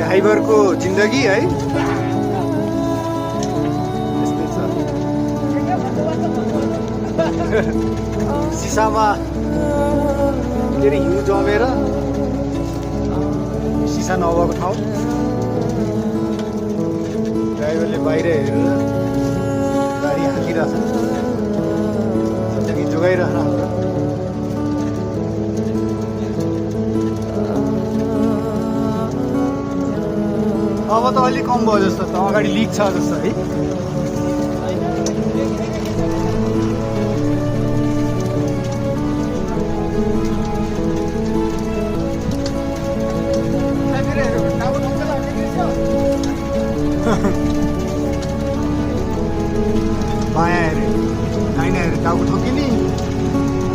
ड्राइभरको जिन्दगी है। सिसामा के अरे हिउँ जमेर सिसा नभएको ठाउँ, ड्राइभरले बाहिर हेरेर गाडी हाँकिरहेछ, जिन्दगी जोगाइरहेको। अब त अलिक कम भयो जस्तो त, अगाडि लिक छ जस्तो है। बायाँ हेरे दाहिना हेरे टाउको ठोकिने,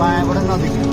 बायाँबाट नदेख्ने।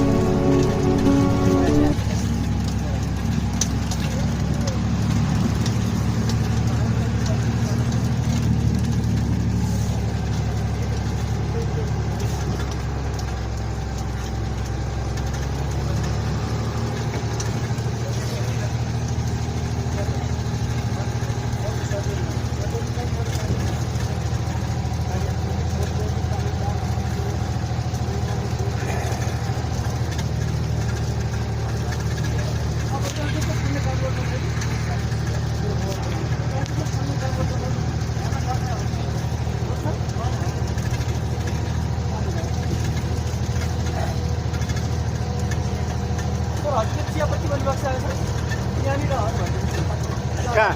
कहाँ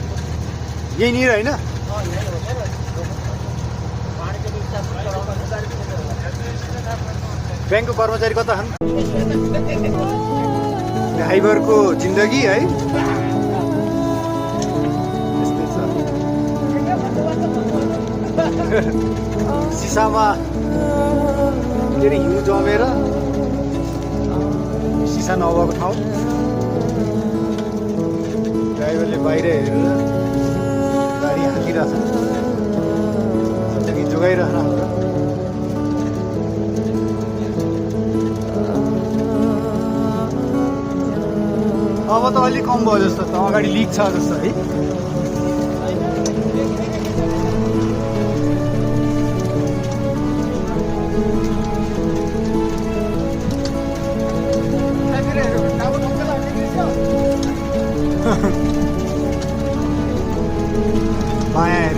यहीँनिर होइन? ब्याङ्कको कर्मचारी कता छन्? ड्राइभरको जिन्दगी है। सिसामा के अरे हिउँ जमेर सिसा नभएको ठाउँ, ड्राइभरले बाहिर हेरेर गाडी हाँकिरहेछ, जिन्दगी जोगाइरहेको। अब त अलिक कम भयो जस्तो त, अगाडि लिक छ जस्तो है। बायाँ